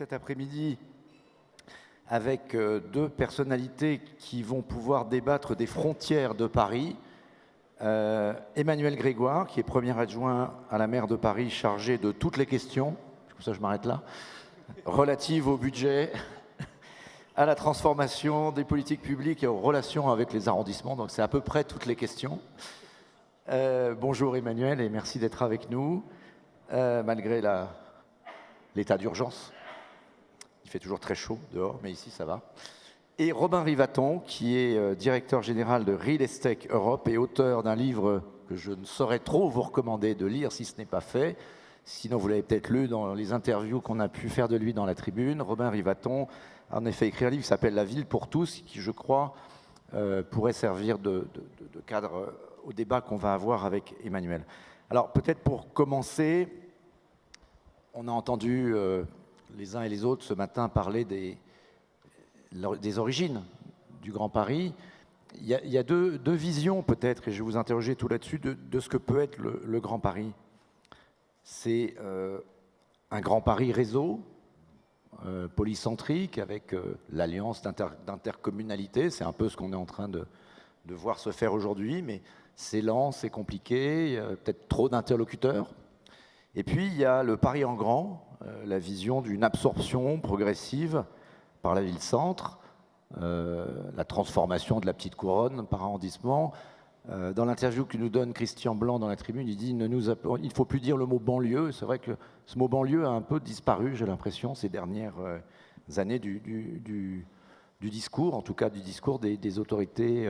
cet après-midi avec deux personnalités qui vont pouvoir débattre des frontières de Paris. Emmanuel Grégoire, qui est premier adjoint à la maire de Paris, chargé de toutes les questions, comme ça je m'arrête là, relatives au budget, à la transformation des politiques publiques et aux relations avec les arrondissements. Donc c'est à peu près toutes les questions. Bonjour Emmanuel et merci d'être avec nous, malgré l'état d'urgence. Il fait toujours très chaud dehors, mais ici ça va. Et Robin Rivaton, qui est directeur général de Real Estate Europe et auteur d'un livre que je ne saurais trop vous recommander de lire si ce n'est pas fait. Sinon, vous l'avez peut-être lu dans les interviews qu'on a pu faire de lui dans la tribune. Robin Rivaton a en effet écrit un livre qui s'appelle La ville pour tous, qui, je crois, pourrait servir de cadre au débat qu'on va avoir avec Emmanuel. Alors, peut-être pour commencer, on a entendu les uns et les autres ce matin parler des origines du Grand Paris. Il y a deux visions peut-être, et je vais vous interroger tout là-dessus, de ce que peut être le Grand Paris. C'est un Grand Paris réseau, polycentrique, avec l'alliance d'intercommunalité. C'est un peu ce qu'on est en train de voir se faire aujourd'hui, mais c'est lent, c'est compliqué, peut-être trop d'interlocuteurs. Et puis il y a le Paris en grand, la vision d'une absorption progressive par la ville-centre, la transformation de la petite couronne par arrondissement. Dans l'interview que nous donne Christian Blanc dans la tribune, il dit il ne faut plus dire le mot banlieue. C'est vrai que ce mot banlieue a un peu disparu, j'ai l'impression, ces dernières années du discours, en tout cas du discours des autorités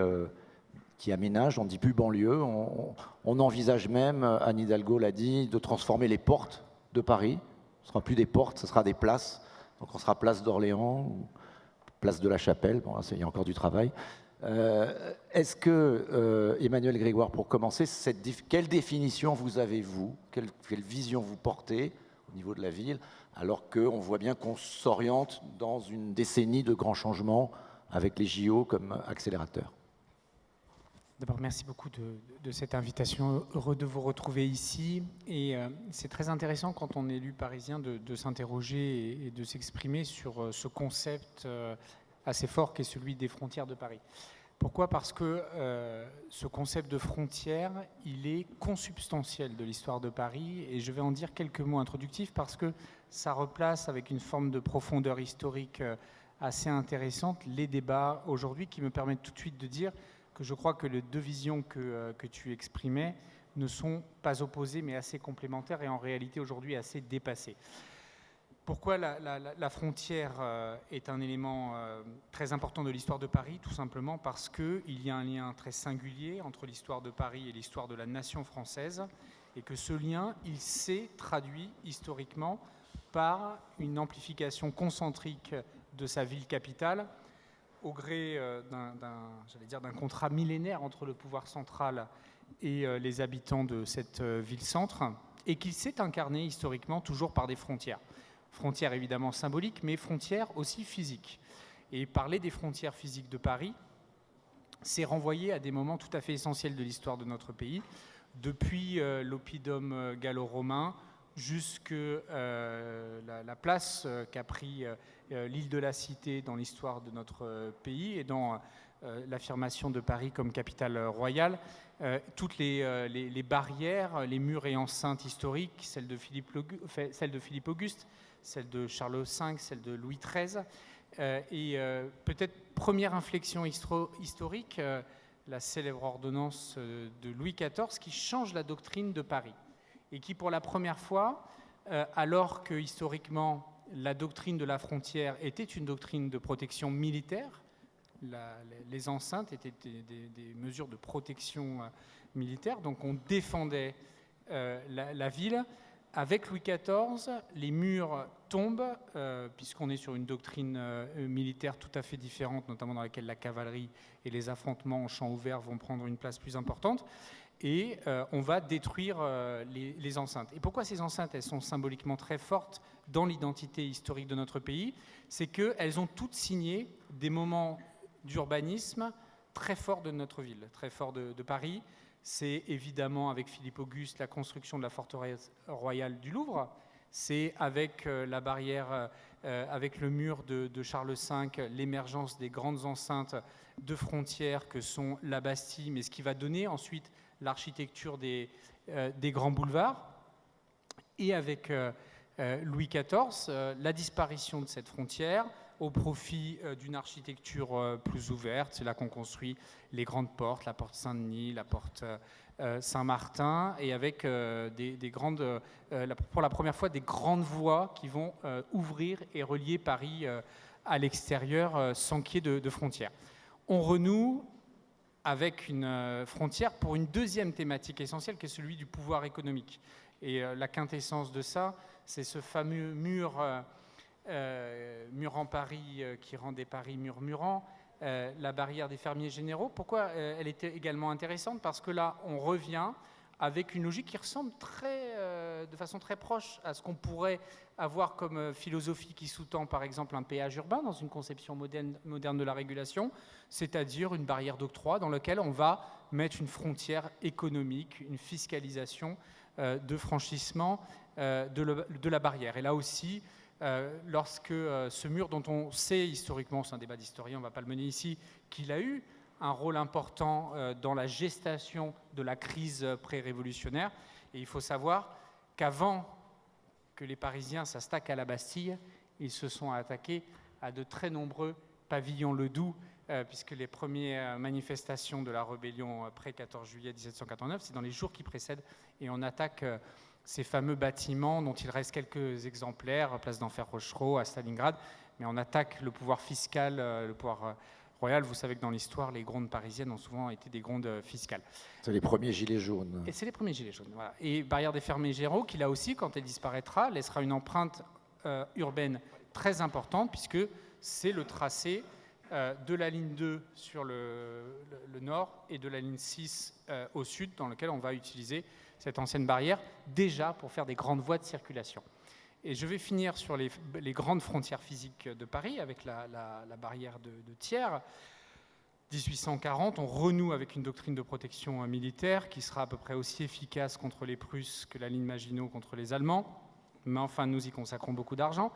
qui aménagent. On ne dit plus banlieue, on envisage même, Anne Hidalgo l'a dit, de transformer les portes de Paris. Ce ne sera plus des portes, ce sera des places. Donc on sera place d'Orléans, ou place de la Chapelle, bon, il y a encore du travail. Est-ce que, Emmanuel Grégoire, pour commencer, quelle définition vous avez, vous, quelle vision vous portez au niveau de la ville, alors qu'on voit bien qu'on s'oriente dans une décennie de grands changements avec les JO comme accélérateur? D'abord, merci beaucoup de cette invitation. Heureux de vous retrouver ici. Et c'est très intéressant quand on est élu parisien de s'interroger et de s'exprimer sur ce concept assez fort qu'est celui des frontières de Paris. Pourquoi ? Parce que ce concept de frontière, il est consubstantiel de l'histoire de Paris. Et je vais en dire quelques mots introductifs parce que ça replace avec une forme de profondeur historique assez intéressante les débats aujourd'hui qui me permettent tout de suite de dire que je crois que les deux visions que tu exprimais ne sont pas opposées mais assez complémentaires et en réalité aujourd'hui assez dépassées. Pourquoi la frontière est un élément très important de l'histoire de Paris? Tout simplement parce qu'il y a un lien très singulier entre l'histoire de Paris et l'histoire de la nation française et que ce lien, il s'est traduit historiquement par une amplification concentrique de sa ville capitale au gré d'un contrat millénaire entre le pouvoir central et les habitants de cette ville-centre, et qu'il s'est incarné historiquement toujours par des frontières. Frontières évidemment symboliques, mais frontières aussi physiques. Et parler des frontières physiques de Paris, c'est renvoyer à des moments tout à fait essentiels de l'histoire de notre pays, depuis l'oppidum gallo-romain jusque la place qu'a pris l'île de la Cité dans l'histoire de notre pays et dans l'affirmation de Paris comme capitale royale. Toutes les barrières, les murs et enceintes historiques, celle de Philippe Auguste, celle de Charles V, celle de Louis XIII. Et peut-être première inflexion historique, la célèbre ordonnance de Louis XIV qui change la doctrine de Paris et qui, pour la première fois, alors que historiquement la doctrine de la frontière était une doctrine de protection militaire, les enceintes étaient des mesures de protection militaire, donc on défendait la ville. Avec Louis XIV, les murs tombent, puisqu'on est sur une doctrine militaire tout à fait différente, notamment dans laquelle la cavalerie et les affrontements en champ ouvert vont prendre une place plus importante, et on va détruire les enceintes. Et pourquoi ces enceintes, elles sont symboliquement très fortes dans l'identité historique de notre pays? C'est qu'elles ont toutes signé des moments d'urbanisme très forts de notre ville, très forts de Paris. C'est évidemment avec Philippe Auguste la construction de la forteresse royale du Louvre, C'est avec la barrière, avec le mur de Charles V, l'émergence des grandes enceintes de frontières que sont la Bastille, mais ce qui va donner ensuite l'architecture des grands boulevards. Et avec Louis XIV, la disparition de cette frontière au profit d'une architecture plus ouverte. C'est là qu'on construit les grandes portes, la porte Saint-Denis, la porte Saint-Martin, et avec pour la première fois des grandes voies qui vont ouvrir et relier Paris à l'extérieur sans qu'il y ait de frontières. On renoue avec une frontière pour une deuxième thématique essentielle qui est celui du pouvoir économique. Et la quintessence de ça, c'est ce fameux mur en Paris qui rendait Paris murmurant, la barrière des fermiers généraux. Pourquoi elle était également intéressante? Parce que là, on revient avec une logique qui ressemble de façon très proche à ce qu'on pourrait avoir comme philosophie qui sous-tend par exemple un péage urbain dans une conception moderne de la régulation, c'est-à-dire une barrière d'octroi dans laquelle on va mettre une frontière économique, une fiscalisation de franchissement de la barrière. Et là aussi, lorsque ce mur dont on sait historiquement, c'est un débat d'historien, on ne va pas le mener ici, qu'il a eu un rôle important dans la gestation de la crise pré-révolutionnaire. Et il faut savoir qu'avant que les Parisiens s'attaquent à la Bastille, ils se sont attaqués à de très nombreux pavillons Ledoux, puisque les premières manifestations de la rébellion pré-14 juillet 1789, c'est dans les jours qui précèdent, et on attaque ces fameux bâtiments dont il reste quelques exemplaires, place d'Enfer Rochereau, à Stalingrad, mais on attaque le pouvoir fiscal, le pouvoir royal. Vous savez que dans l'histoire, les grondes parisiennes ont souvent été des grondes fiscales. C'est les premiers gilets jaunes. Et c'est les premiers gilets jaunes, voilà. Et barrière des fermiers généraux, qui là aussi, quand elle disparaîtra, laissera une empreinte urbaine très importante, puisque c'est le tracé de la ligne 2 sur le nord et de la ligne 6 au sud, dans lequel on va utiliser cette ancienne barrière, déjà pour faire des grandes voies de circulation. Et je vais finir sur les grandes frontières physiques de Paris, avec la barrière de Thiers. 1840, on renoue avec une doctrine de protection militaire qui sera à peu près aussi efficace contre les Prusses que la ligne Maginot contre les Allemands, mais enfin nous y consacrons beaucoup d'argent.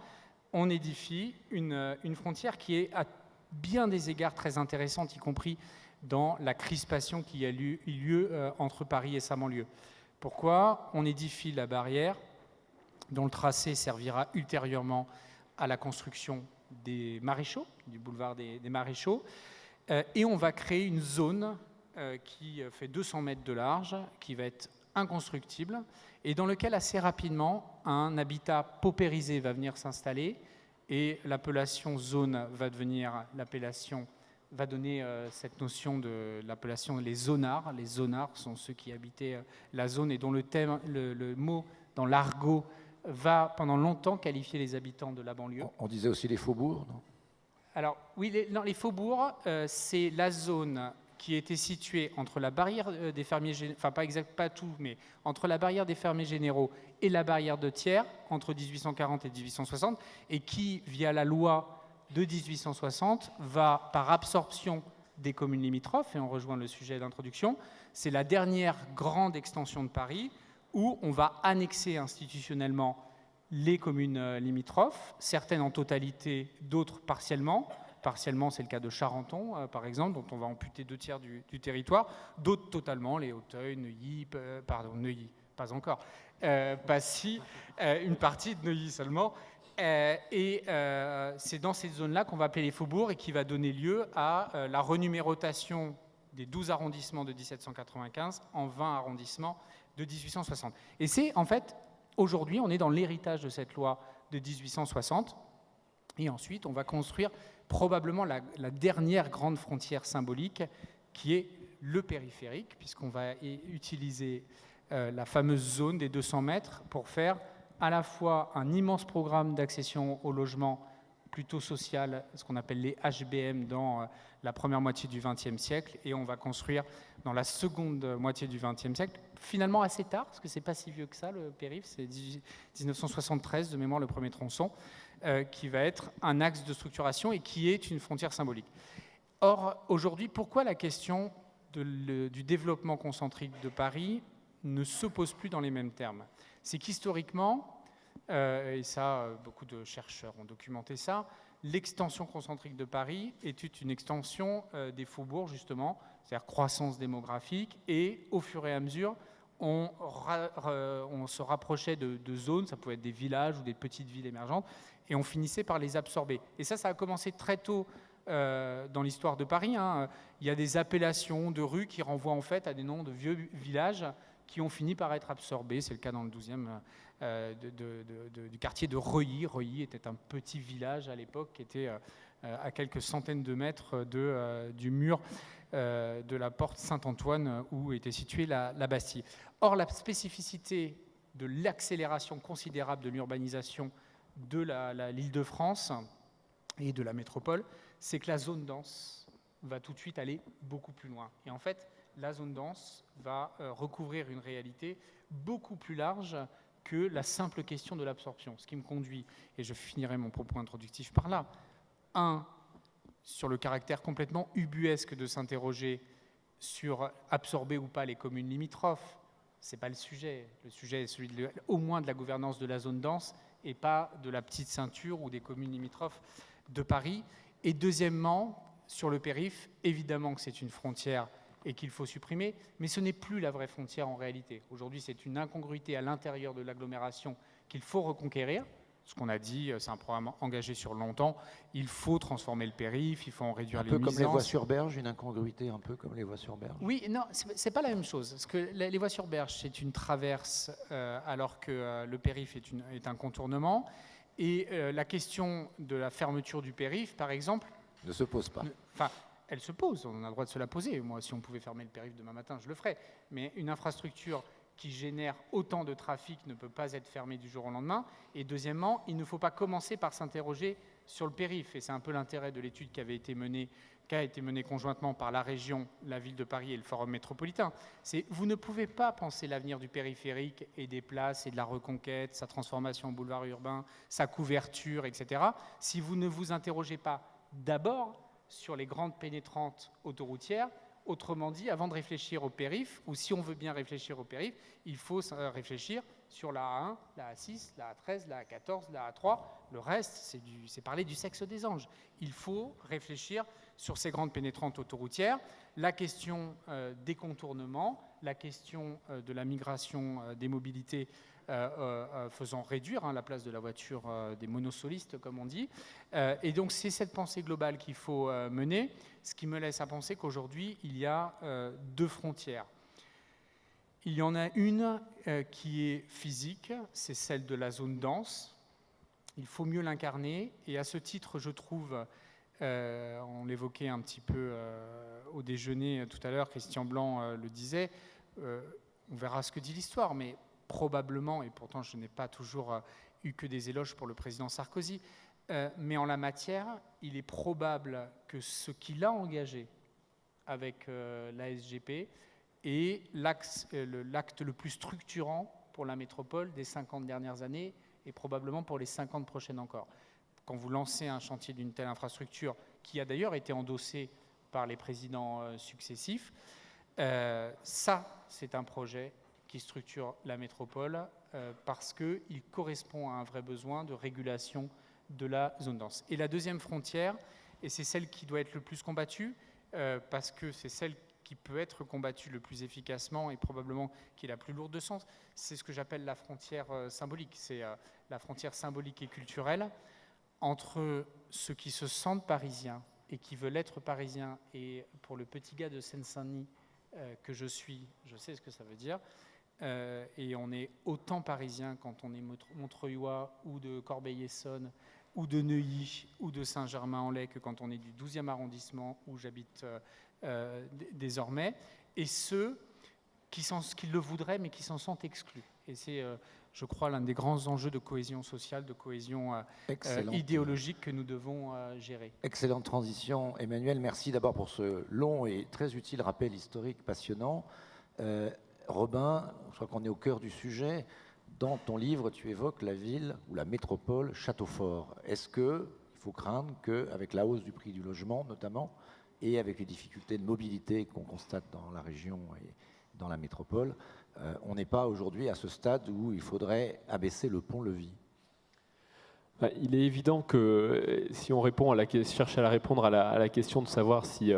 On édifie une frontière qui est à bien des égards très intéressante, y compris dans la crispation qui a eu lieu entre Paris et sa banlieue. Pourquoi? On édifie la barrière, dont le tracé servira ultérieurement à la construction des maréchaux, du boulevard des maréchaux, et on va créer une zone qui fait 200 mètres de large, qui va être inconstructible, et dans lequel assez rapidement un habitat paupérisé va venir s'installer, et l'appellation zone va donner cette notion de l'appellation les zonards. Les zonards sont ceux qui habitaient la zone et dont le mot dans l'argot va pendant longtemps qualifier les habitants de la banlieue. On disait aussi les faubourgs, non? Alors oui, les faubourgs, c'est la zone qui était située entre la barrière des fermiers généraux, enfin pas tout, mais entre la barrière des fermiers généraux et la barrière de Thiers, entre 1840 et 1860, et qui, via la loi de 1860, va, par absorption des communes limitrophes, et on rejoint le sujet d'introduction, c'est la dernière grande extension de Paris où on va annexer institutionnellement les communes limitrophes, certaines en totalité, d'autres partiellement. Partiellement, c'est le cas de Charenton, par exemple, dont on va amputer 2/3 du territoire, d'autres totalement, les Hauteuil, Neuilly, Neuilly, pas encore, Passy, une partie de Neuilly seulement. Et c'est dans cette zone-là qu'on va appeler les faubourgs et qui va donner lieu à la renumérotation des 12 arrondissements de 1795 en 20 arrondissements de 1860. Et c'est en fait, aujourd'hui, on est dans l'héritage de cette loi de 1860. Et ensuite, on va construire probablement la dernière grande frontière symbolique qui est le périphérique, puisqu'on va utiliser la fameuse zone des 200 mètres pour faire à la fois un immense programme d'accession au logement plutôt social, ce qu'on appelle les HBM dans la première moitié du XXe siècle, et on va construire dans la seconde moitié du XXe siècle, finalement assez tard, parce que c'est pas si vieux que ça, le périph', c'est 1973 de mémoire le premier tronçon, qui va être un axe de structuration et qui est une frontière symbolique. Or, aujourd'hui, pourquoi la question du développement concentrique de Paris ne s'oppose plus dans les mêmes termes? C'est qu'historiquement, et ça, beaucoup de chercheurs ont documenté ça. L'extension concentrique de Paris est une extension des faubourgs, justement, c'est-à-dire croissance démographique, et au fur et à mesure, on se rapprochait de zones, ça pouvait être des villages ou des petites villes émergentes, et on finissait par les absorber. Et ça a commencé très tôt dans l'histoire de Paris. Hein. Il y a des appellations de rues qui renvoient en fait à des noms de vieux villages qui ont fini par être absorbés. C'est le cas dans le 12e du quartier de Reuilly. Reuilly était un petit village à l'époque qui était à quelques centaines de mètres du mur de la porte Saint-Antoine où était située la Bastille. Or, la spécificité de l'accélération considérable de l'urbanisation de l'Île-de-France et de la métropole, c'est que la zone dense va tout de suite aller beaucoup plus loin. Et en fait, la zone dense va recouvrir une réalité beaucoup plus large que la simple question de l'absorption. Ce qui me conduit, et je finirai mon propos introductif par là, sur le caractère complètement ubuesque de s'interroger sur absorber ou pas les communes limitrophes. Ce n'est pas le sujet. Le sujet est celui au moins de la gouvernance de la zone dense et pas de la petite ceinture ou des communes limitrophes de Paris. Et deuxièmement, sur le périph', évidemment que c'est une frontière et qu'il faut supprimer, mais ce n'est plus la vraie frontière en réalité. Aujourd'hui, c'est une incongruité à l'intérieur de l'agglomération qu'il faut reconquérir. Ce qu'on a dit, c'est un programme engagé sur longtemps. Il faut transformer le périph', il faut en réduire les nuisances. Un peu comme les voies sur berge, une incongruité un peu comme les voies sur berge. Oui, non, c'est pas la même chose. Parce que les voies sur berge, c'est une traverse, alors que le périph' est un contournement. Et la question de la fermeture du périph', par exemple, ne se pose pas. Enfin, elle se pose, on a le droit de se la poser. Moi, si on pouvait fermer le périph' demain matin, je le ferais. Mais une infrastructure qui génère autant de trafic ne peut pas être fermée du jour au lendemain. Et deuxièmement, il ne faut pas commencer par s'interroger sur le périph'. Et c'est un peu l'intérêt de l'étude qui a été menée conjointement par la région, la ville de Paris et le Forum métropolitain. C'est vous ne pouvez pas penser l'avenir du périphérique et des places et de la reconquête, sa transformation en boulevard urbain, sa couverture, etc., si vous ne vous interrogez pas d'abord sur les grandes pénétrantes autoroutières. Autrement dit, avant de réfléchir au périph', ou si on veut bien réfléchir au périph', il faut réfléchir sur la A1, la A6, la A13, la A14, la A3. Le reste, c'est parler du sexe des anges. Il faut réfléchir sur ces grandes pénétrantes autoroutières. La question des contournements, la question de la migration des mobilités faisant réduire la place de la voiture des monosolistes, comme on dit. Et donc, c'est cette pensée globale qu'il faut mener, ce qui me laisse à penser qu'aujourd'hui, il y a deux frontières. Il y en a une qui est physique, c'est celle de la zone dense. Il faut mieux l'incarner. Et à ce titre, je trouve, on l'évoquait un petit peu au déjeuner tout à l'heure, Christian Blanc le disait, on verra ce que dit l'histoire, mais probablement, et pourtant je n'ai pas toujours eu que des éloges pour le président Sarkozy, mais en la matière, il est probable que ce qu'il a engagé avec la SGP est l'acte le plus structurant pour la métropole des 50 dernières années et probablement pour les 50 prochaines encore. Quand vous lancez un chantier d'une telle infrastructure, qui a d'ailleurs été endossé par les présidents successifs, ça, c'est un projet qui structure la métropole parce qu'il correspond à un vrai besoin de régulation de la zone dense. Et la deuxième frontière, et c'est celle qui doit être le plus combattue, parce que c'est celle qui peut être combattue le plus efficacement et probablement qui est la plus lourde de sens, c'est ce que j'appelle la frontière symbolique. C'est la frontière symbolique et culturelle entre ceux qui se sentent parisiens et qui veulent être parisiens. Et pour le petit gars de Seine-Saint-Denis que je suis, je sais ce que ça veut dire. Et on est autant parisien quand on est montreuillois ou de Corbeil-Essonnes ou de Neuilly ou de Saint-Germain-en-Laye que quand on est du 12e arrondissement où j'habite désormais, et ceux qui le voudraient mais qui s'en sentent exclus. Et c'est, je crois, l'un des grands enjeux de cohésion sociale, de cohésion idéologique que nous devons gérer. Excellente transition, Emmanuel. Merci d'abord pour ce long et très utile rappel historique passionnant. Robin, je crois qu'on est au cœur du sujet. Dans ton livre, tu évoques la ville ou la métropole Châteaufort. Est-ce qu'il faut craindre qu'avec la hausse du prix du logement notamment, et avec les difficultés de mobilité qu'on constate dans la région et dans la métropole, on n'est pas aujourd'hui à ce stade où il faudrait abaisser le pont-levis? Il est évident que si on cherche à répondre à la question de savoir si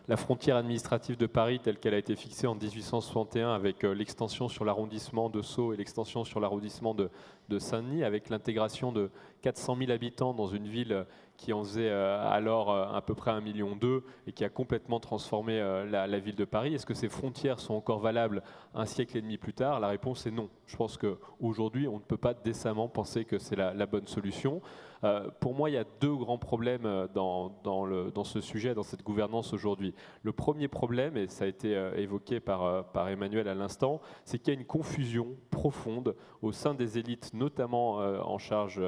la frontière administrative de Paris, telle qu'elle a été fixée en 1861, avec l'extension sur l'arrondissement de Sceaux et l'extension sur l'arrondissement de Saint-Denis, avec l'intégration de 400 000 habitants dans une ville qui en faisait alors à peu près 1,2 million et qui a complètement transformé la ville de Paris. Est-ce que ces frontières sont encore valables un siècle et demi plus tard? La réponse est non. Je pense qu'aujourd'hui, on ne peut pas décemment penser que c'est la bonne solution. Pour moi, il y a deux grands problèmes dans ce sujet, dans cette gouvernance aujourd'hui. Le premier problème, et ça a été évoqué par Emmanuel à l'instant, c'est qu'il y a une confusion profonde au sein des élites, notamment en charge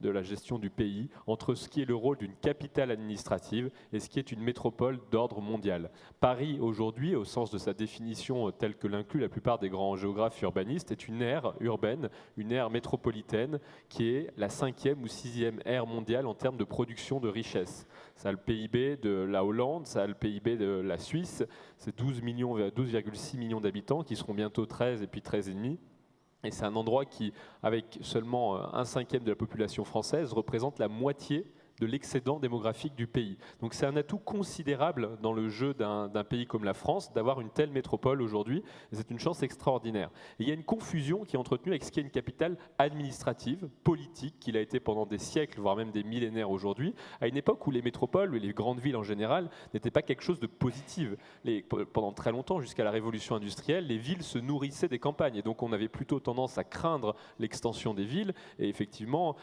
de la gestion du pays, entre ce qui est le rôle d'une capitale administrative et ce qui est une métropole d'ordre mondial. Paris, aujourd'hui, au sens de sa définition telle que l'inclut la plupart des grands géographes urbanistes, est une aire urbaine, une aire métropolitaine qui est la 5e ou 6e aire mondiale en termes de production de richesse. Ça a le PIB de la Hollande, ça a le PIB de la Suisse, c'est 12,6 millions d'habitants qui seront bientôt 13 et puis 13,5. Et c'est un endroit qui, avec seulement 1/5 de la population française, représente la moitié de l'excédent démographique du pays. Donc c'est un atout considérable dans le jeu d'un pays comme la France d'avoir une telle métropole aujourd'hui, et c'est une chance extraordinaire. Et il y a une confusion qui est entretenue avec ce qui est une capitale administrative, politique, qu'il a été pendant des siècles, voire même des millénaires aujourd'hui, à une époque où les métropoles, ou les grandes villes en général, n'étaient pas quelque chose de positif. Pendant très longtemps, jusqu'à la révolution industrielle, les villes se nourrissaient des campagnes, et donc on avait plutôt tendance à craindre l'extension des villes, et effectivement,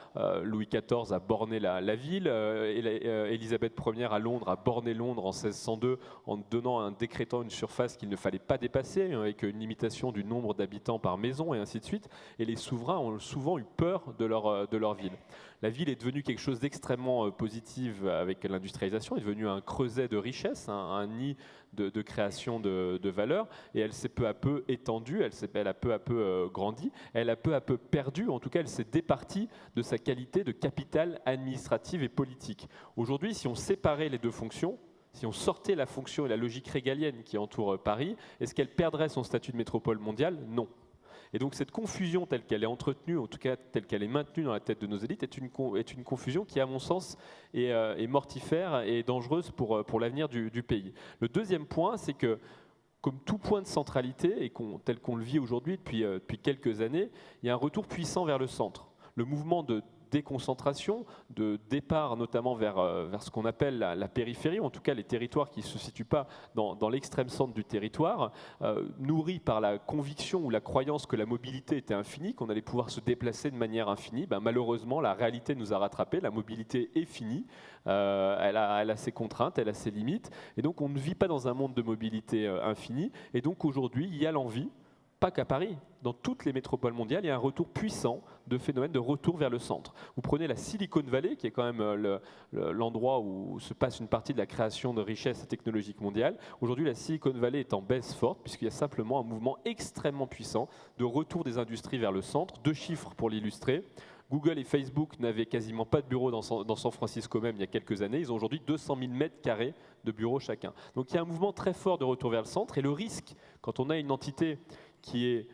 Louis XIV a borné la ville, Élisabeth Ier à Londres a borné Londres en 1602 en décrétant une surface qu'il ne fallait pas dépasser, avec une limitation du nombre d'habitants par maison et ainsi de suite. Et les souverains ont souvent eu peur de leur ville. La ville est devenue quelque chose d'extrêmement positif avec l'industrialisation, est devenue un creuset de richesse, un nid de création de valeur, et elle s'est peu à peu étendue, elle a peu à peu grandi, elle a peu à peu perdu, en tout cas elle s'est départie de sa qualité de capitale administrative et politique. Aujourd'hui, si on séparait les deux fonctions, si on sortait la fonction et la logique régalienne qui entoure Paris, est-ce qu'elle perdrait son statut de métropole mondiale? Non. Et donc cette confusion telle qu'elle est entretenue, en tout cas telle qu'elle est maintenue dans la tête de nos élites, est une confusion qui, à mon sens, est mortifère et dangereuse pour l'avenir du pays. Le deuxième point, c'est que, comme tout point de centralité, et tel qu'on le vit aujourd'hui depuis quelques années, il y a un retour puissant vers le centre. Le mouvement de déconcentration, de départ notamment vers ce qu'on appelle la périphérie, ou en tout cas les territoires qui ne se situent pas dans l'extrême centre du territoire, nourris par la conviction ou la croyance que la mobilité était infinie, qu'on allait pouvoir se déplacer de manière infinie. Malheureusement, la réalité nous a rattrapés, la mobilité est finie, elle a ses contraintes, elle a ses limites, et donc on ne vit pas dans un monde de mobilité infinie, et donc aujourd'hui il y a l'envie, pas qu'à Paris, dans toutes les métropoles mondiales, il y a un retour puissant de phénomènes de retour vers le centre. Vous prenez la Silicon Valley, qui est quand même l'endroit où se passe une partie de la création de richesses technologiques mondiales. Aujourd'hui, la Silicon Valley est en baisse forte, puisqu'il y a simplement un mouvement extrêmement puissant de retour des industries vers le centre. 2 chiffres pour l'illustrer. Google et Facebook n'avaient quasiment pas de bureaux dans San Francisco même il y a quelques années. Ils ont aujourd'hui 200 000 mètres carrés de bureaux chacun. Donc il y a un mouvement très fort de retour vers le centre. Et le risque, quand on a une entité qui est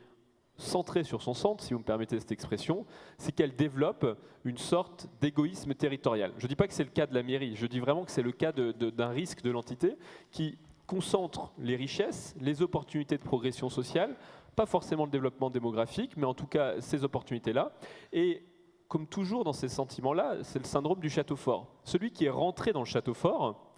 centrée sur son centre, si vous me permettez cette expression, c'est qu'elle développe une sorte d'égoïsme territorial. Je ne dis pas que c'est le cas de la mairie, je dis vraiment que c'est le cas d'un risque de l'entité qui concentre les richesses, les opportunités de progression sociale, pas forcément le développement démographique, mais en tout cas ces opportunités-là. Et comme toujours dans ces sentiments-là, c'est le syndrome du château fort. Celui qui est rentré dans le château fort,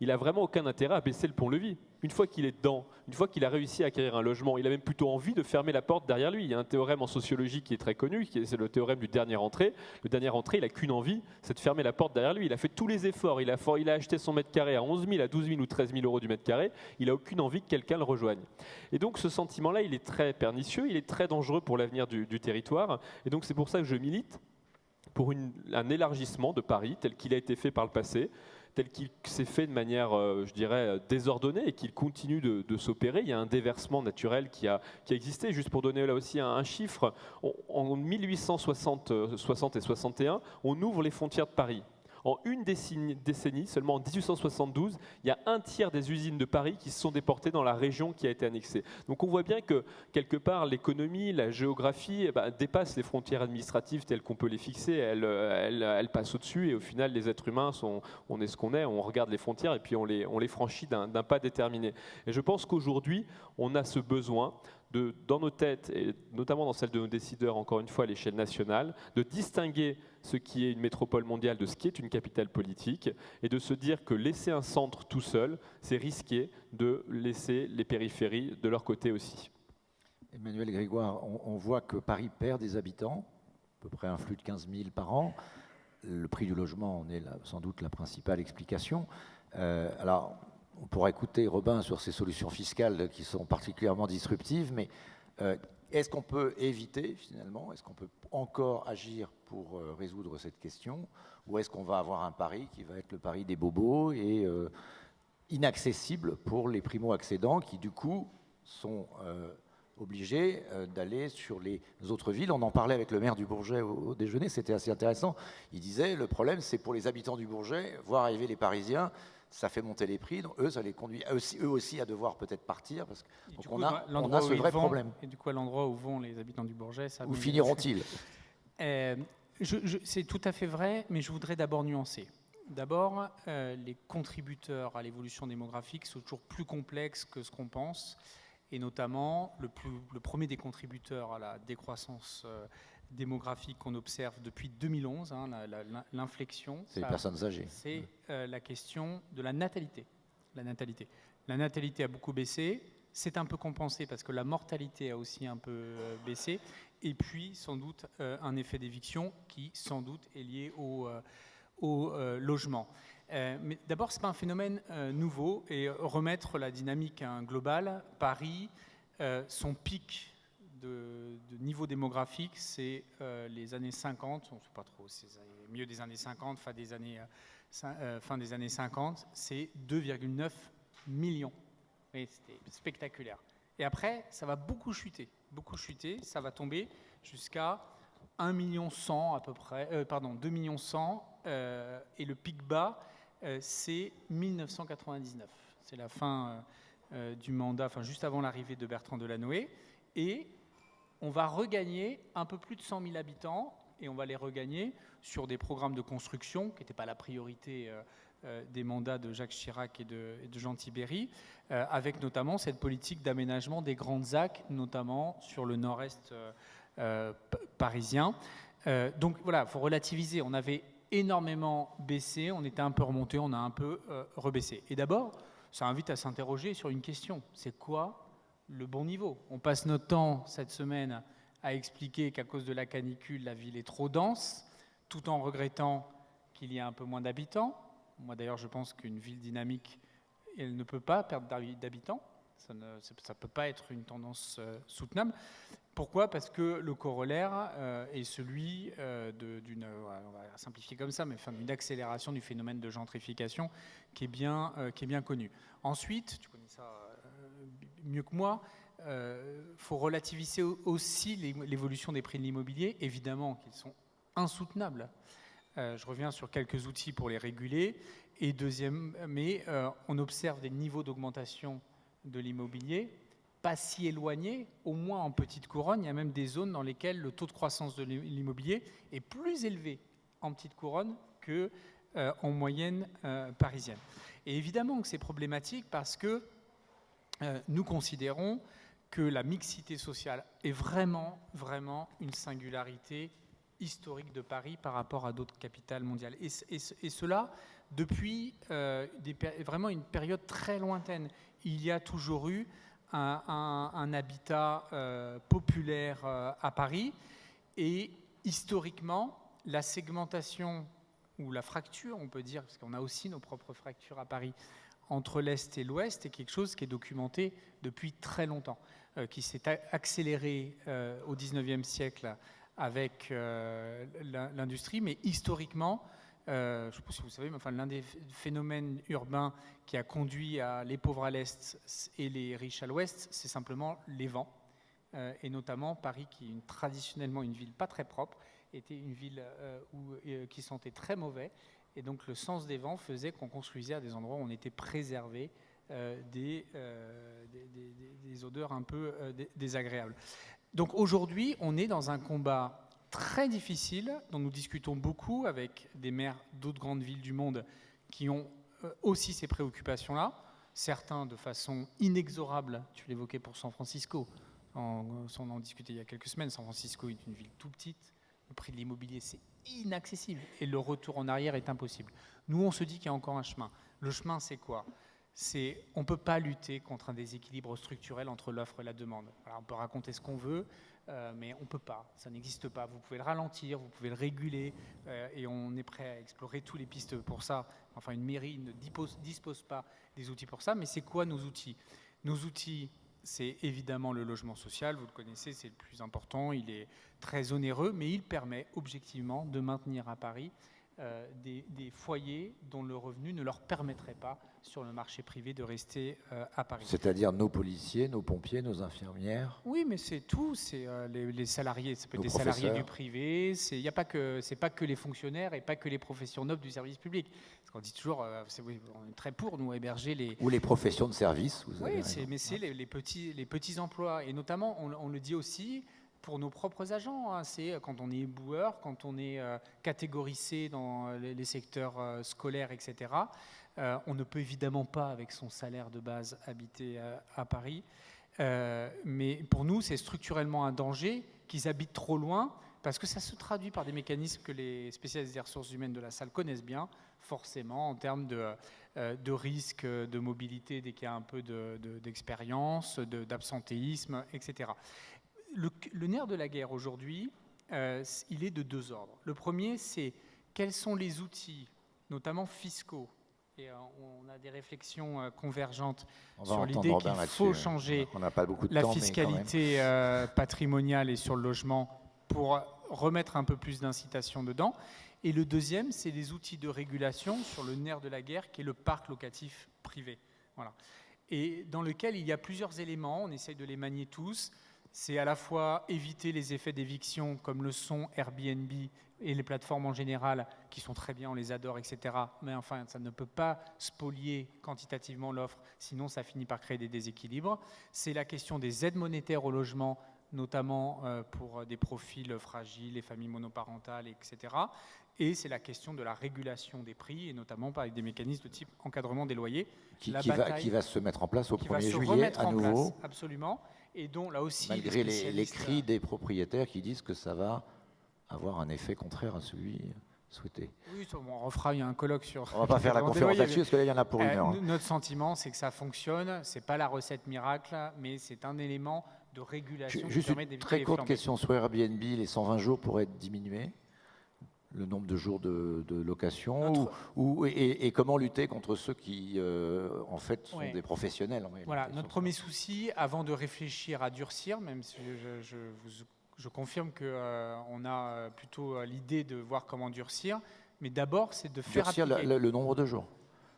il n'a vraiment aucun intérêt à baisser le pont-levis. Une fois qu'il est dedans, une fois qu'il a réussi à acquérir un logement, il a même plutôt envie de fermer la porte derrière lui. Il y a un théorème en sociologie qui est très connu, c'est le théorème du dernier entré. Le dernier entré, il n'a qu'une envie, c'est de fermer la porte derrière lui. Il a fait tous les efforts, il a acheté son mètre carré à 11 000, à 12 000 ou 13 000 euros du mètre carré. Il n'a aucune envie que quelqu'un le rejoigne. Et donc ce sentiment-là, il est très pernicieux, il est très dangereux pour l'avenir du territoire. Et donc c'est pour ça que je milite pour un élargissement de Paris tel qu'il a été fait par le passé, tel qu'il s'est fait de manière, je dirais, désordonnée et qu'il continue de s'opérer. Il y a un déversement naturel qui a existé. Juste pour donner là aussi un chiffre, en 1860 et 61, on ouvre les frontières de Paris. En une décennie, seulement en 1872, il y a un tiers des usines de Paris qui se sont déportées dans la région qui a été annexée. Donc on voit bien que, quelque part, l'économie, la géographie dépassent les frontières administratives telles qu'on peut les fixer. Elles passent au-dessus et au final, les êtres humains, on est ce qu'on est, on regarde les frontières et puis on les franchit d'un pas déterminé. Et je pense qu'aujourd'hui, on a ce besoin dans nos têtes, et notamment dans celle de nos décideurs, encore une fois à l'échelle nationale, de distinguer ce qui est une métropole mondiale de ce qui est une capitale politique, et de se dire que laisser un centre tout seul, c'est risquer de laisser les périphéries de leur côté aussi. Emmanuel Grégoire, on voit que Paris perd des habitants, à peu près un flux de 15 000 par an. Le prix du logement en est sans doute la principale explication. Alors, on pourra écouter Robin sur ces solutions fiscales qui sont particulièrement disruptives, mais est-ce qu'on peut éviter finalement, est-ce qu'on peut encore agir pour résoudre cette question, ou est-ce qu'on va avoir un Paris qui va être le Paris des bobos et inaccessible pour les primo-accédants qui du coup sont obligés d'aller sur les autres villes. On en parlait avec le maire du Bourget au déjeuner, c'était assez intéressant. Il disait, le problème c'est pour les habitants du Bourget, voir arriver les Parisiens, ça fait monter les prix, donc eux, ça les conduit eux aussi à devoir peut-être partir, parce qu'on a ce vrai problème. Et du coup, à l'endroit où vont les habitants du Bourget, ça... Où finiront-ils? C'est tout à fait vrai, mais je voudrais d'abord nuancer. D'abord, les contributeurs à l'évolution démographique sont toujours plus complexes que ce qu'on pense, et notamment le premier des contributeurs à la décroissance démographique qu'on observe depuis 2011, l'inflexion. C'est les personnes âgées. C'est la question de la natalité. La natalité a beaucoup baissé, c'est un peu compensé parce que la mortalité a aussi un peu baissé, et puis sans doute un effet d'éviction qui sans doute est lié au logement. Mais d'abord, ce n'est pas un phénomène nouveau, et remettre la dynamique globale, Paris, son pic de niveau démographique, c'est les années 50, on ne sait pas trop, c'est mieux des années 50, fin des années 50, c'est 2,9 millions. Oui, c'était spectaculaire. Et après, ça va beaucoup chuter, ça va tomber jusqu'à 1,1 million à peu près, 2,1 millions, et le pic bas, c'est 1999. C'est la fin du mandat, enfin juste avant l'arrivée de Bertrand Delanoë, et on va regagner un peu plus de 100 000 habitants, et on va les regagner sur des programmes de construction qui n'étaient pas la priorité des mandats de Jacques Chirac et de Jean Tibéry, avec notamment cette politique d'aménagement des grandes ZAC, notamment sur le nord-est parisien. Donc voilà, il faut relativiser. On avait énormément baissé, on était un peu remonté, on a un peu rebaissé. Et d'abord, ça invite à s'interroger sur une question. C'est quoi le bon niveau? On passe notre temps cette semaine à expliquer qu'à cause de la canicule, la ville est trop dense, tout en regrettant qu'il y a un peu moins d'habitants. Moi d'ailleurs, je pense qu'une ville dynamique, elle ne peut pas perdre d'habitants. Ça ne peut pas être une tendance soutenable. Pourquoi? Parce que le corollaire est celui d'une, on va simplifier comme ça, mais d'une accélération du phénomène de gentrification qui est bien connu. Ensuite, tu connais ça mieux que moi, faut relativiser aussi l'évolution des prix de l'immobilier, évidemment qu'ils sont insoutenables. Je reviens sur quelques outils pour les réguler. Et deuxième, mais on observe des niveaux d'augmentation de l'immobilier pas si éloignés, au moins en petite couronne. Il y a même des zones dans lesquelles le taux de croissance de l'immobilier est plus élevé en petite couronne qu'en moyenne parisienne. Et évidemment que c'est problématique parce que nous considérons que la mixité sociale est vraiment une singularité historique de Paris par rapport à d'autres capitales mondiales. Et cela depuis vraiment une période très lointaine. Il y a toujours eu un habitat populaire à Paris, et historiquement, la segmentation ou la fracture, on peut dire, parce qu'on a aussi nos propres fractures à Paris, entre l'Est et l'Ouest, est quelque chose qui est documenté depuis très longtemps, qui s'est accéléré au XIXe siècle avec l'industrie, mais historiquement, je ne sais pas si vous savez, mais enfin, l'un des phénomènes urbains qui a conduit les pauvres à l'Est et les riches à l'Ouest, c'est simplement les vents. Et notamment Paris, qui est traditionnellement une ville pas très propre, était une ville qui sentait très mauvais. Et donc le sens des vents faisait qu'on construisait à des endroits où on était préservé des odeurs un peu désagréables. Donc aujourd'hui, on est dans un combat très difficile dont nous discutons beaucoup avec des maires d'autres grandes villes du monde qui ont aussi ces préoccupations-là, certains de façon inexorable. Tu l'évoquais pour San Francisco, on en discutait il y a quelques semaines. San Francisco est une ville tout petite, le prix de l'immobilier c'est inaccessible et le retour en arrière est impossible. Nous on se dit qu'il y a encore un chemin. Le chemin c'est quoi ? On ne peut pas lutter contre un déséquilibre structurel entre l'offre et la demande. Alors, on peut raconter ce qu'on veut, mais on ne peut pas, ça n'existe pas. Vous pouvez le ralentir, vous pouvez le réguler, et on est prêt à explorer toutes les pistes pour ça. Enfin, une mairie ne dispose pas des outils pour ça, mais c'est quoi nos outils ? Nos outils, c'est évidemment le logement social, vous le connaissez, c'est le plus important, il est très onéreux, mais il permet objectivement de maintenir à Paris des foyers dont le revenu ne leur permettrait pas sur le marché privé de rester à Paris. C'est-à-dire nos policiers, nos pompiers, nos infirmières. Oui, mais c'est tout. C'est les salariés. Ça peut être des professeurs. Salariés du privé. C'est pas que les fonctionnaires et pas que les professions nobles du service public. Parce qu'on dit toujours, on est très pour nous héberger les. Ou les professions de service. Vous avez raison. Mais c'est les petits emplois et notamment on le dit aussi. Pour nos propres agents, hein, c'est quand on est éboueur, quand on est catégorisé dans les secteurs scolaires, etc. On ne peut évidemment pas, avec son salaire de base, habiter à Paris. Mais pour nous, c'est structurellement un danger qu'ils habitent trop loin, parce que ça se traduit par des mécanismes que les spécialistes des ressources humaines de la salle connaissent bien, forcément, en termes de risque de mobilité dès qu'il y a un peu d'expérience, d'absentéisme, etc. Le nerf de la guerre aujourd'hui, il est de deux ordres. Le premier, c'est quels sont les outils, notamment fiscaux, et on a des réflexions convergentes sur l'idée qu'il faut changer la fiscalité patrimoniale et sur le logement pour remettre un peu plus d'incitation dedans. Et le deuxième, c'est les outils de régulation sur le nerf de la guerre, qui est le parc locatif privé. Voilà. Et dans lequel il y a plusieurs éléments, on essaye de les manier tous. C'est à la fois éviter les effets d'éviction comme le sont Airbnb et les plateformes en général, qui sont très bien, on les adore, etc. Mais enfin, ça ne peut pas spolier quantitativement l'offre, sinon ça finit par créer des déséquilibres. C'est la question des aides monétaires au logement, notamment pour des profils fragiles, les familles monoparentales, etc. Et c'est la question de la régulation des prix, et notamment avec des mécanismes de type encadrement des loyers. Qui va se mettre en place au 1er juillet à nouveau. Absolument. Et dont là aussi, malgré les cris des propriétaires qui disent que ça va avoir un effet contraire à celui souhaité. Oui, on refera, il y a un colloque sur... On ne va pas faire la conférence là-dessus, parce que là, il y en a pour une heure. Notre sentiment, c'est que ça fonctionne, ce n'est pas la recette miracle, mais c'est un élément de régulation qui permet d'éviter les flambées. Juste une très courte question sur Airbnb, les 120 jours pourraient être diminués, le nombre de jours de location, et comment lutter contre ceux qui, en fait, sont des professionnels. Voilà, notre premier souci, avant de réfléchir à durcir, même si je confirme qu'on a plutôt l'idée de voir comment durcir, mais d'abord, c'est de faire durcir appliquer... le nombre de jours.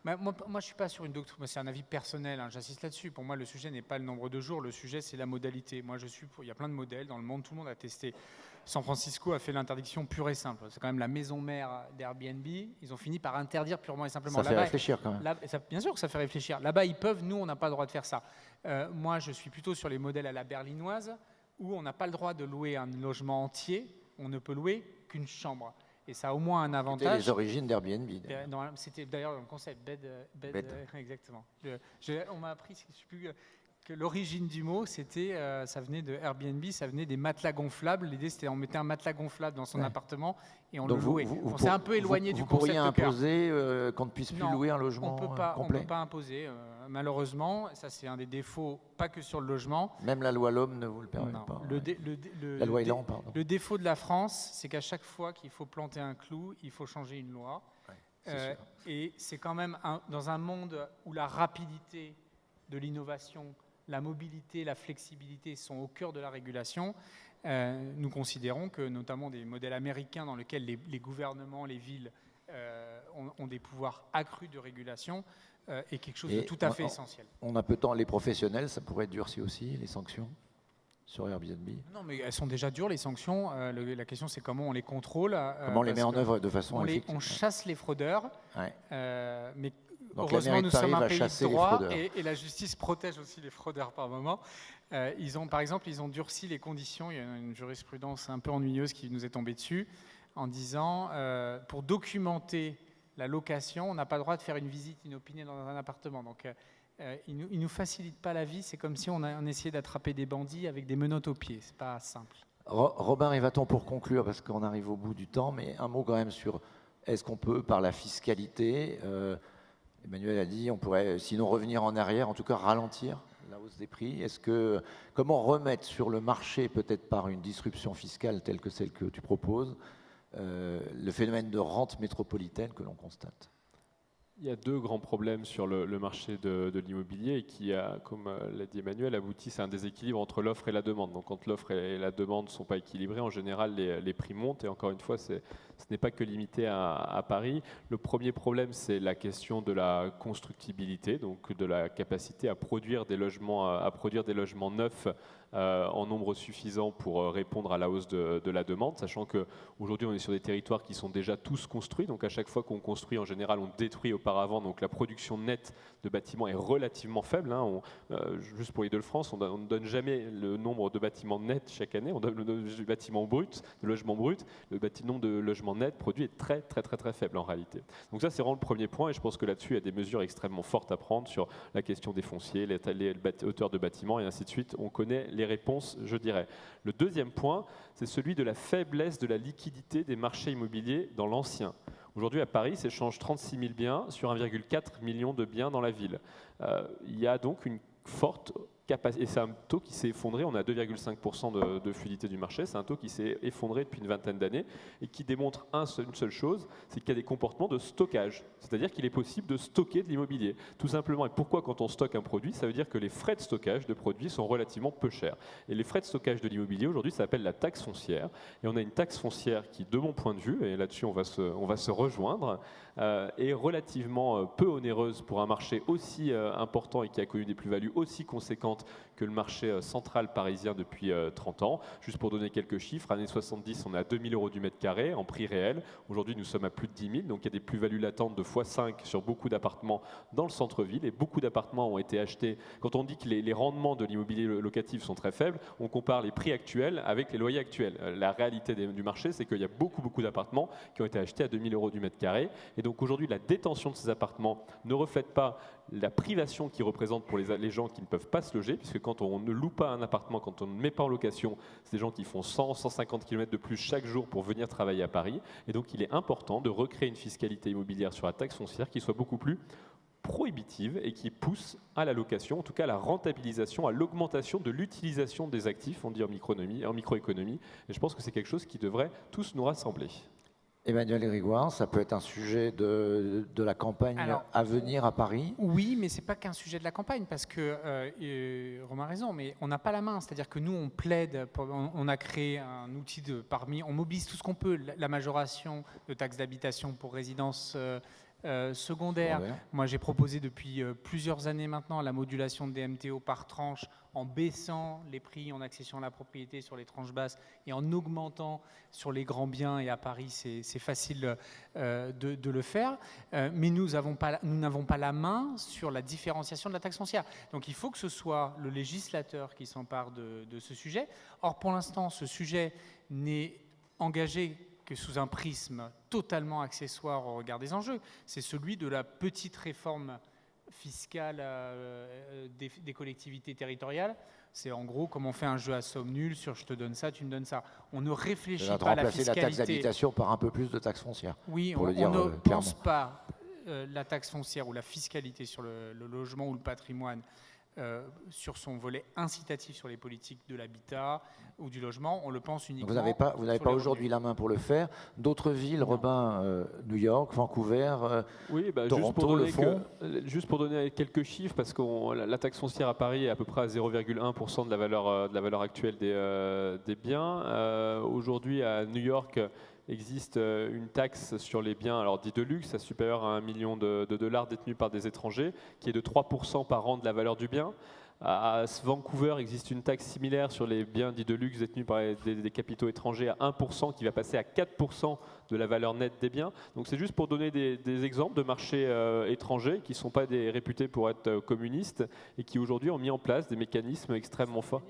Moi, je ne suis pas sur une doctrine, c'est un avis personnel, hein, j'insiste là-dessus. Pour moi, le sujet n'est pas le nombre de jours, le sujet, c'est la modalité. Moi, il y a plein de modèles dans le monde, tout le monde a testé. San Francisco a fait l'interdiction pure et simple. C'est quand même la maison mère d'Airbnb. Ils ont fini par interdire purement et simplement. Ça fait réfléchir quand même. Bien sûr que ça fait réfléchir. Là-bas, ils peuvent, nous, on n'a pas le droit de faire ça. Moi, je suis plutôt sur les modèles à la berlinoise, où on n'a pas le droit de louer un logement entier, on ne peut louer qu'une chambre. Et ça a au moins un avantage. C'était les origines d'Airbnb. C'était d'ailleurs un concept, bed. Exactement. On m'a appris, je ne sais plus, que l'origine du mot, ça venait de Airbnb, ça venait des matelas gonflables. L'idée, c'était on mettait un matelas gonflable dans son appartement et on le louait. On s'est un peu éloigné du concept. Vous pourriez imposer qu'on ne puisse plus louer un logement complet. On ne peut pas imposer. Malheureusement, ça c'est un des défauts, pas que sur le logement. Même la loi LOM ne vous le permet pas. La loi Elan, pardon. Le défaut de la France, c'est qu'à chaque fois qu'il faut planter un clou, il faut changer une loi. Ouais, et c'est quand même dans un monde où la rapidité de l'innovation, la mobilité, la flexibilité sont au cœur de la régulation. Nous considérons que notamment des modèles américains dans lesquels les gouvernements, les villes ont des pouvoirs accrus de régulation est quelque chose de tout à fait essentiel. On a peu de temps, les professionnels, ça pourrait être durci aussi, les sanctions? sur Airbnb? Non, mais elles sont déjà dures, les sanctions. La question, c'est comment on les contrôle. Comment on les met en œuvre de façon effective? On chasse les fraudeurs, Ouais. mais Donc la heureusement, mairie de nous Paris sommes un va pays chasser de les droit fraudeurs. et la justice protège aussi les fraudeurs par moment. Par exemple, ils ont durci les conditions. Il y a une jurisprudence un peu ennuyeuse qui nous est tombée dessus en disant pour documenter la location, on n'a pas le droit de faire une visite inopinée dans un appartement. Donc, ils ne nous facilitent pas la vie. C'est comme si on essayait d'attraper des bandits avec des menottes aux pieds. C'est pas simple. Robin Rivaton, pour conclure, parce qu'on arrive au bout du temps, mais un mot quand même sur est-ce qu'on peut, par la fiscalité, Emmanuel a dit, on pourrait, sinon revenir en arrière, en tout cas ralentir la hausse des prix. Comment remettre sur le marché, peut-être par une disruption fiscale telle que celle que tu proposes, le phénomène de rente métropolitaine que l'on constate? Il y a deux grands problèmes sur le marché de l'immobilier et qui, comme l'a dit Emmanuel, aboutissent à un déséquilibre entre l'offre et la demande. Donc quand l'offre et la demande ne sont pas équilibrées, en général, les prix montent. Et encore une fois, ce n'est pas que limité à Paris. Le premier problème, c'est la question de la constructibilité, donc de la capacité à produire des logements neufs en nombre suffisant pour répondre à la hausse de la demande, sachant qu'aujourd'hui on est sur des territoires qui sont déjà tous construits, donc à chaque fois qu'on construit, en général on détruit auparavant, donc la production nette de bâtiments est relativement faible. Juste pour l'Île-de-France, on ne donne jamais le nombre de bâtiments nets chaque année, on donne le nombre de bâtiments bruts, de logements bruts, le nombre de logements nets produits est très faible en réalité. Donc ça c'est vraiment le premier point et je pense que là-dessus il y a des mesures extrêmement fortes à prendre sur la question des fonciers, les hauteurs de bâtiments et ainsi de suite. On connaît les réponses, je dirais. Le deuxième point, c'est celui de la faiblesse de la liquidité des marchés immobiliers dans l'ancien. Aujourd'hui, à Paris, s'échangent 36 000 biens sur 1,4 million de biens dans la ville. Il y a donc une forte capacité, et c'est un taux qui s'est effondré, on a 2,5% de fluidité du marché, c'est un taux qui s'est effondré depuis une vingtaine d'années et qui démontre une seule chose, c'est qu'il y a des comportements de stockage, c'est-à-dire qu'il est possible de stocker de l'immobilier, tout simplement. Et pourquoi quand on stocke un produit? Ça veut dire que les frais de stockage de produits sont relativement peu chers. Et les frais de stockage de l'immobilier, aujourd'hui, ça s'appelle la taxe foncière. Et on a une taxe foncière qui, de mon point de vue, et là-dessus on va se rejoindre, est relativement peu onéreuse pour un marché aussi important et qui a connu des plus-values aussi conséquentes que le marché central parisien depuis 30 ans. Juste pour donner quelques chiffres, années 70, on est à 2 000 € du mètre carré en prix réel. Aujourd'hui, nous sommes à plus de 10 000, donc il y a des plus-values latentes de x5 sur beaucoup d'appartements dans le centre-ville et beaucoup d'appartements ont été achetés. Quand on dit que les rendements de l'immobilier locatif sont très faibles, on compare les prix actuels avec les loyers actuels. La réalité du marché, c'est qu'il y a beaucoup d'appartements qui ont été achetés à 2 000 € du mètre carré. Et donc aujourd'hui, la détention de ces appartements ne reflète pas la privation qu'ils représentent pour les gens qui ne peuvent pas se loger, puisque quand on ne loue pas un appartement, quand on ne met pas en location, c'est des gens qui font 100-150 km de plus chaque jour pour venir travailler à Paris. Et donc il est important de recréer une fiscalité immobilière sur la taxe foncière qui soit beaucoup plus prohibitive et qui pousse à la location, en tout cas à la rentabilisation, à l'augmentation de l'utilisation des actifs, on dit en microéconomie. Et je pense que c'est quelque chose qui devrait tous nous rassembler. Emmanuel Grégoire, ça peut être un sujet de la campagne à venir à Paris? Oui, mais ce n'est pas qu'un sujet de la campagne, parce que Romain a raison, mais on n'a pas la main. C'est-à-dire que nous, on plaide, on a créé un outil on mobilise tout ce qu'on peut, la majoration de taxes d'habitation pour résidences secondaire. Moi, j'ai proposé depuis plusieurs années maintenant la modulation de DMTO par tranche en baissant les prix en accession à la propriété sur les tranches basses et en augmentant sur les grands biens. Et à Paris, c'est facile de le faire. Mais nous n'avons pas la main sur la différenciation de la taxe foncière. Donc, il faut que ce soit le législateur qui s'empare de ce sujet. Or, pour l'instant, ce sujet n'est engagé que sous un prisme totalement accessoire au regard des enjeux. C'est celui de la petite réforme fiscale des collectivités territoriales. C'est en gros comme on fait un jeu à somme nulle sur je te donne ça, tu me donnes ça. On ne réfléchit pas à la fiscalité. Remplacer la taxe d'habitation par un peu plus de taxe foncière. Oui, on ne pense pas la taxe foncière ou la fiscalité sur le logement ou le patrimoine sur son volet incitatif sur les politiques de l'habitat ou du logement, on le pense uniquement. Vous n'avez pas aujourd'hui la main pour le faire. D'autres villes, Robin, New York, Vancouver, Toronto le font. Juste pour donner quelques chiffres, parce que la taxe foncière à Paris est à peu près à 0,1% de la valeur actuelle des biens. Aujourd'hui, à New York, existe une taxe sur les biens dits de luxe, supérieure à $1 million détenus par des étrangers, qui est de 3% par an de la valeur du bien. À Vancouver, existe une taxe similaire sur les biens dits de luxe détenus par des capitaux étrangers à 1% qui va passer à 4% de la valeur nette des biens. Donc c'est juste pour donner des exemples de marchés étrangers qui ne sont pas réputés pour être communistes et qui aujourd'hui ont mis en place des mécanismes extrêmement forts.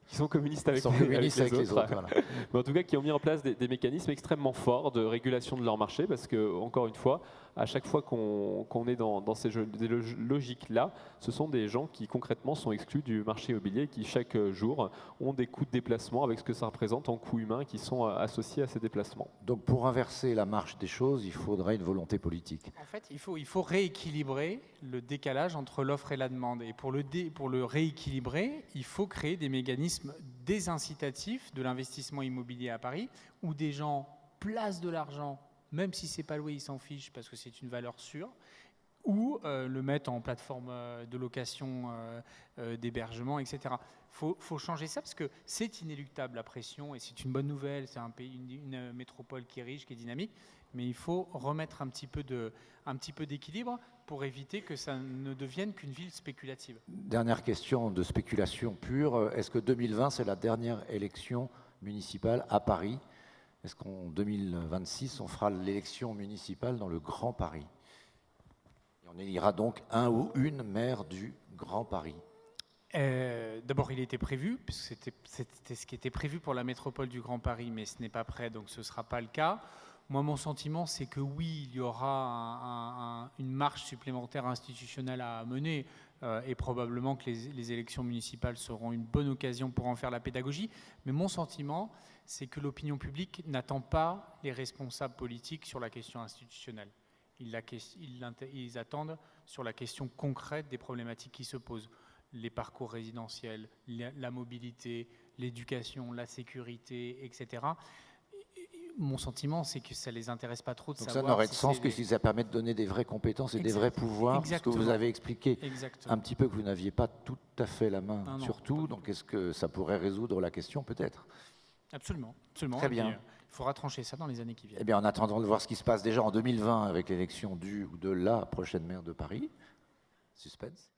Qui sont communistes avec, avec les autres. Voilà. Mais en tout cas, qui ont mis en place des mécanismes extrêmement forts de régulation de leur marché, parce que, encore une fois, à chaque fois qu'on est dans ces logiques-là, ce sont des gens qui concrètement sont exclus du marché immobilier, qui chaque jour ont des coûts de déplacement avec ce que ça représente en coûts humains qui sont associés à ces déplacements. Donc pour inverser la marche des choses, il faudrait une volonté politique. En fait, il faut rééquilibrer le décalage entre l'offre et la demande. Et pour le rééquilibrer, il faut créer des mécanismes désincitatifs de l'investissement immobilier à Paris, où des gens placent de l'argent, même si ce n'est pas loué, ils s'en fichent parce que c'est une valeur sûre, ou le mettent en plateforme de location, d'hébergement, etc. Il faut changer ça parce que c'est inéluctable la pression et c'est une bonne nouvelle, c'est un pays, une métropole qui est riche, qui est dynamique, mais il faut remettre un petit peu d'équilibre pour éviter que ça ne devienne qu'une ville spéculative. Dernière question de spéculation pure. Est-ce que 2020, c'est la dernière élection municipale à Paris? Est-ce qu'en 2026, on fera l'élection municipale dans le Grand Paris? Et on élira donc un ou une maire du Grand Paris. D'abord, il était prévu, puisque c'était ce qui était prévu pour la métropole du Grand Paris, mais ce n'est pas prêt, donc ce ne sera pas le cas. Moi, mon sentiment, c'est que oui, il y aura une marche supplémentaire institutionnelle à mener, et probablement que les élections municipales seront une bonne occasion pour en faire la pédagogie. Mais mon sentiment, c'est que l'opinion publique n'attend pas les responsables politiques sur la question institutionnelle. Ils attendent sur la question concrète des problématiques qui se posent. Les parcours résidentiels, la mobilité, l'éducation, la sécurité, etc. Mon sentiment, c'est que ça ne les intéresse pas trop de savoir. Donc ça n'aurait de sens que si ça permet de donner des vraies compétences et des vrais pouvoirs, parce que vous avez expliqué un petit peu que vous n'aviez pas tout à fait la main sur tout, donc est-ce que ça pourrait résoudre la question peut-être? Absolument, absolument. Très bien. Il faudra trancher ça dans les années qui viennent. Eh bien, en attendant de voir ce qui se passe déjà en 2020 avec l'élection du ou de la prochaine maire de Paris, suspense.